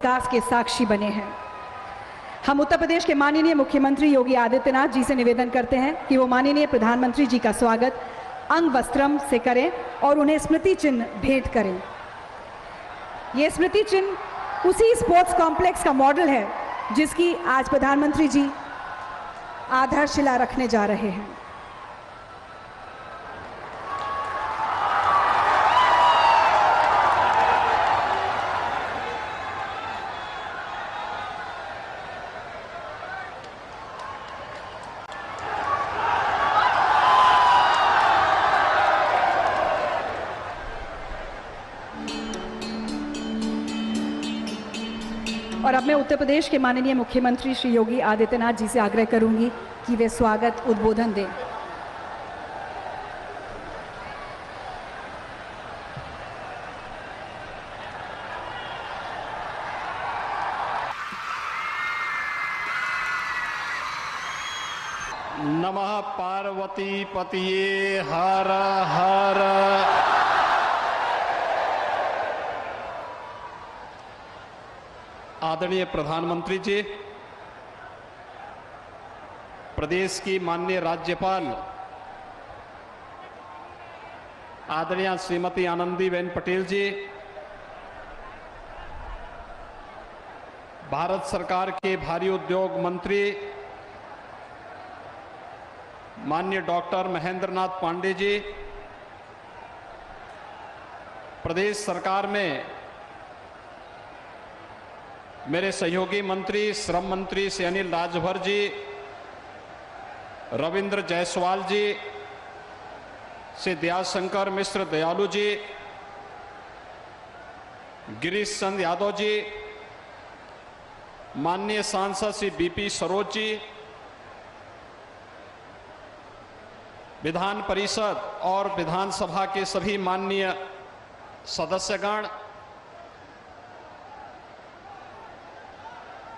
विकास के साक्षी बने हैं। हम उत्तर प्रदेश के माननीय मुख्यमंत्री योगी आदित्यनाथ जी से निवेदन करते हैं कि वो माननीय प्रधानमंत्री जी का स्वागत अंग वस्त्रम से करें और उन्हें स्मृति चिन्ह भेंट करें। ये स्मृति चिन्ह उसी स्पोर्ट्स कॉम्प्लेक्स का मॉडल है जिसकी आज प्रधानमंत्री जी आधारशिला रखने जा रहे हैं। और अब मैं उत्तर प्रदेश के माननीय मुख्यमंत्री श्री योगी आदित्यनाथ जी से आग्रह करूंगी कि वे स्वागत उद्बोधन दें। नमः पार्वती पतिये हर हर। आदरणीय प्रधानमंत्री जी, प्रदेश की माननीय राज्यपाल आदरणीय श्रीमती आनंदीबेन पटेल जी, भारत सरकार के भारी उद्योग मंत्री माननीय डॉक्टर महेंद्र नाथ पांडे जी, प्रदेश सरकार में मेरे सहयोगी मंत्री श्रम मंत्री श्री अनिल राजभर जी, रविंद्र जायसवाल जी, श्री दयाशंकर मिश्र दयालु जी, गिरीश चंद यादव जी, माननीय सांसद श्री बीपी सरोज जी, विधान परिषद और विधानसभा के सभी माननीय सदस्यगण,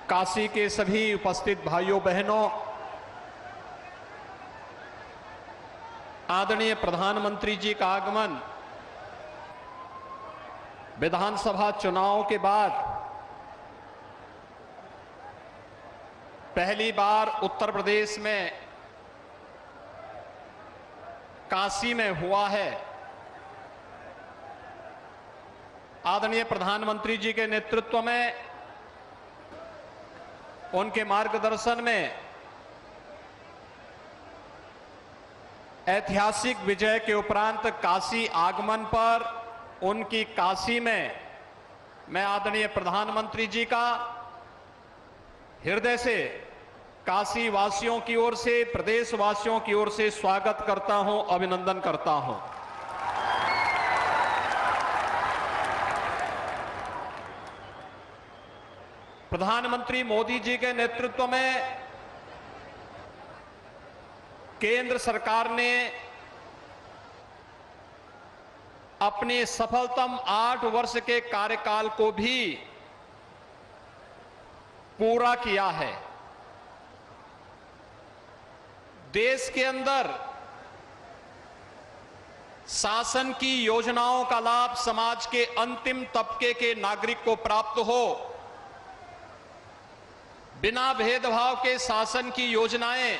काशी के सभी उपस्थित भाइयों बहनों, आदरणीय प्रधानमंत्री जी का आगमन विधानसभा चुनाव के बाद पहली बार उत्तर प्रदेश में काशी में हुआ है। आदरणीय प्रधानमंत्री जी के नेतृत्व में, उनके मार्गदर्शन में ऐतिहासिक विजय के उपरांत काशी आगमन पर उनकी काशी में मैं आदरणीय प्रधानमंत्री जी का हृदय से काशी वासियों की ओर से, प्रदेश वासियों की ओर से स्वागत करता हूं, अभिनंदन करता हूं। प्रधानमंत्री मोदी जी के नेतृत्व में केंद्र सरकार ने अपने सफलतम 8 वर्ष के कार्यकाल को भी पूरा किया है। देश के अंदर शासन की योजनाओं का लाभ समाज के अंतिम तबके के नागरिक को प्राप्त हो, बिना भेदभाव के शासन की योजनाएं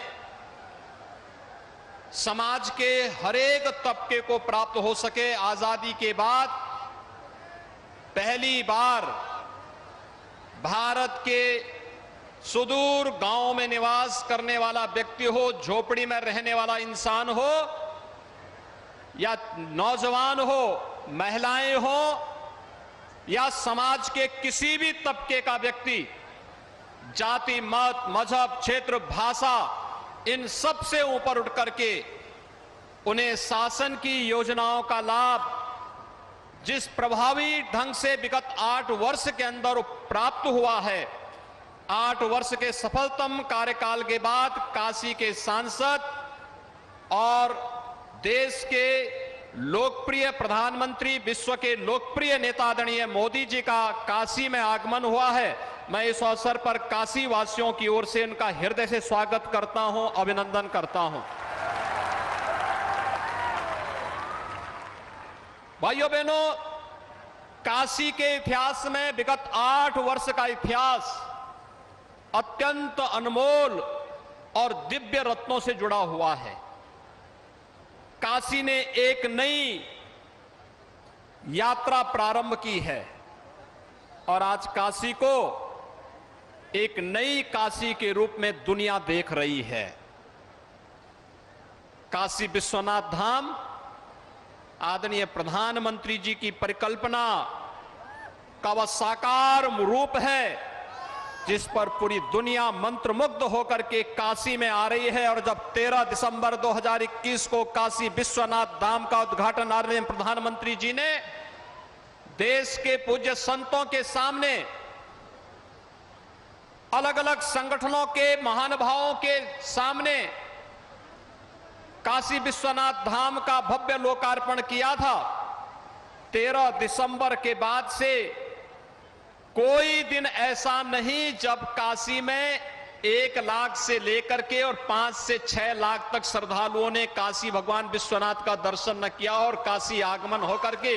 समाज के हरेक तबके को प्राप्त हो सके। आजादी के बाद पहली बार भारत के सुदूर गांव में निवास करने वाला व्यक्ति हो, झोपड़ी में रहने वाला इंसान हो या नौजवान हो, महिलाएं हो या समाज के किसी भी तबके का व्यक्ति, जाति, मत, मजहब, क्षेत्र, भाषा, इन सब से ऊपर उठ करके उन्हें शासन की योजनाओं का लाभ जिस प्रभावी ढंग से विगत 8 वर्ष के अंदर प्राप्त हुआ है, 8 वर्ष के सफलतम कार्यकाल के बाद काशी के सांसद और देश के लोकप्रिय प्रधानमंत्री, विश्व के लोकप्रिय नेता आदरणीय मोदी जी का काशी में आगमन हुआ है। मैं इस अवसर पर काशी वासियों की ओर से उनका हृदय से स्वागत करता हूं, अभिनंदन करता हूं। भाइयों बहनों, काशी के इतिहास में विगत 8 वर्ष का इतिहास अत्यंत अनमोल और दिव्य रत्नों से जुड़ा हुआ है। काशी ने एक नई यात्रा प्रारंभ की है और आज काशी को एक नई काशी के रूप में दुनिया देख रही है। काशी विश्वनाथ धाम आदरणीय प्रधानमंत्री जी की परिकल्पना का वह साकार रूप है जिस पर पूरी दुनिया मंत्रमुग्ध होकर के काशी में आ रही है। और जब 13 दिसंबर 2021 को काशी विश्वनाथ धाम का उद्घाटन आदरणीय प्रधानमंत्री जी ने देश के पूज्य संतों के सामने, अलग अलग संगठनों के महानुभावों के सामने काशी विश्वनाथ धाम का भव्य लोकार्पण किया था, 13 दिसंबर के बाद से कोई दिन ऐसा नहीं जब काशी में 1 लाख से लेकर के और 5 से 6 लाख तक श्रद्धालुओं ने काशी भगवान विश्वनाथ का दर्शन न किया और काशी आगमन होकर के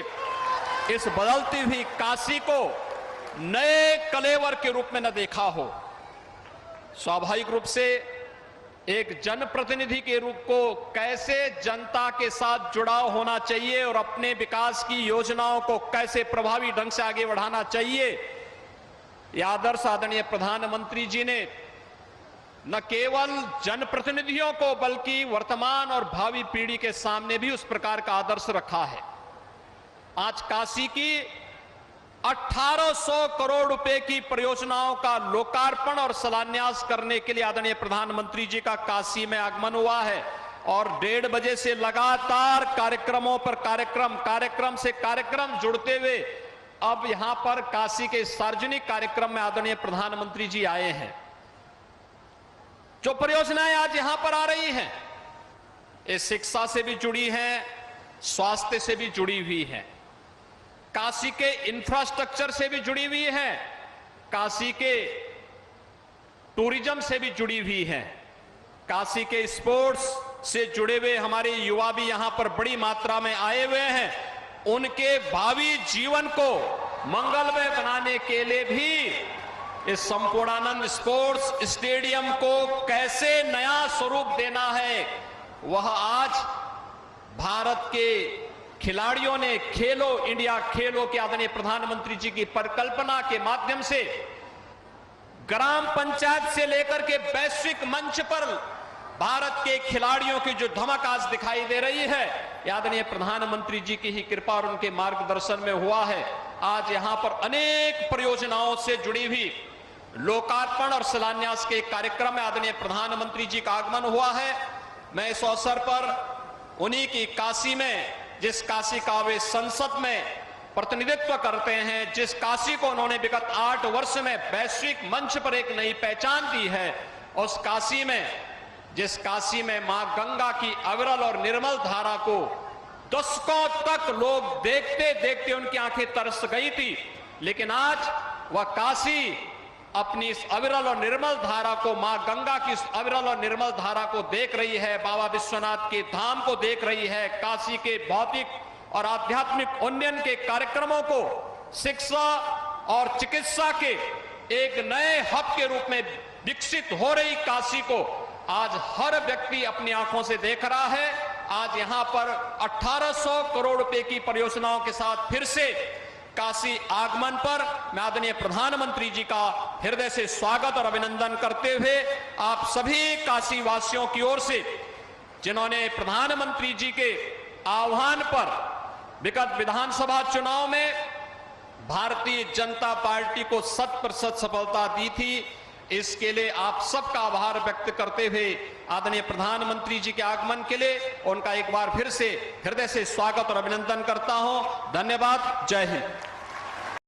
इस बदलती हुई काशी को नए कलेवर के रूप में न देखा हो। स्वाभाविक रूप से एक जनप्रतिनिधि के रूप को कैसे जनता के साथ जुड़ाव होना चाहिए और अपने विकास की योजनाओं को कैसे प्रभावी ढंग से आगे बढ़ाना चाहिए, यह आदर्श आदरणीय प्रधानमंत्री जी ने न केवल जनप्रतिनिधियों को बल्कि वर्तमान और भावी पीढ़ी के सामने भी उस प्रकार का आदर्श रखा है। आज काशी की 1800 करोड़ रुपए की परियोजनाओं का लोकार्पण और शिलान्यास करने के लिए आदरणीय प्रधानमंत्री जी का काशी में आगमन हुआ है और 1:30 बजे से लगातार कार्यक्रमों पर कार्यक्रम से कार्यक्रम जुड़ते हुए अब यहां पर काशी के सार्वजनिक कार्यक्रम में आदरणीय प्रधानमंत्री जी आए हैं। जो परियोजनाएं आज यहां पर आ रही हैं, ये शिक्षा से भी जुड़ी हैं, स्वास्थ्य से भी जुड़ी हुई हैं, काशी के इंफ्रास्ट्रक्चर से भी जुड़ी हुई है, काशी के टूरिज्म से भी जुड़ी हुई है, काशी के स्पोर्ट्स से जुड़े हुए हमारे युवा भी यहां पर बड़ी मात्रा में आए हुए हैं। उनके भावी जीवन को मंगलमय बनाने के लिए भी इस संपूर्णानंद स्पोर्ट्स स्टेडियम को कैसे नया स्वरूप देना है, वह आज भारत के खिलाड़ियों ने खेलो इंडिया खेलो के आदरणीय प्रधानमंत्री जी की परिकल्पना के माध्यम से ग्राम पंचायत से लेकर के वैश्विक मंच पर भारत के खिलाड़ियों की जो धमक आज दिखाई दे रही है, आदरणीय प्रधानमंत्री जी की ही कृपा और उनके मार्गदर्शन में हुआ है। आज यहां पर अनेक परियोजनाओं से जुड़ी हुई लोकार्पण और शिलान्यास के कार्यक्रम में आदरणीय प्रधानमंत्री जी का आगमन हुआ है। मैं इस अवसर पर उन्हीं की काशी में, जिस काशी का वे संसद में प्रतिनिधित्व करते हैं, जिस काशी को उन्होंने विगत 8 वर्ष में वैश्विक मंच पर एक नई पहचान दी है, उस काशी में, जिस काशी में मां गंगा की अविरल और निर्मल धारा को दशकों तक लोग देखते देखते उनकी आंखें तरस गई थी, लेकिन आज वह काशी अपनी इस अविरल और निर्मल धारा को, मां गंगा की इस अविरल और निर्मल धारा को देख रही है, बाबा विश्वनाथ के धाम को देख रही है, काशी के भौतिक और आध्यात्मिक उन्नयन के कार्यक्रमों को शिक्षा और चिकित्सा के एक नए हब के रूप में विकसित हो रही काशी को आज हर व्यक्ति अपनी आंखों से देख रहा है। आज यहां पर 1800 करोड़ रुपए की परियोजनाओं के साथ फिर से काशी आगमन पर मैं आदरणीय प्रधानमंत्री जी का हृदय से स्वागत और अभिनंदन करते हुए आप सभी काशी वासियों की ओर से, जिन्होंने प्रधानमंत्री जी के आह्वान पर विगत विधानसभा चुनाव में भारतीय जनता पार्टी को 100% सफलता दी थी, इसके लिए आप सबका आभार व्यक्त करते हुए आदरणीय प्रधानमंत्री जी के आगमन के लिए उनका एक बार फिर से हृदय से स्वागत और अभिनंदन करता हूं। धन्यवाद। जय हिंद।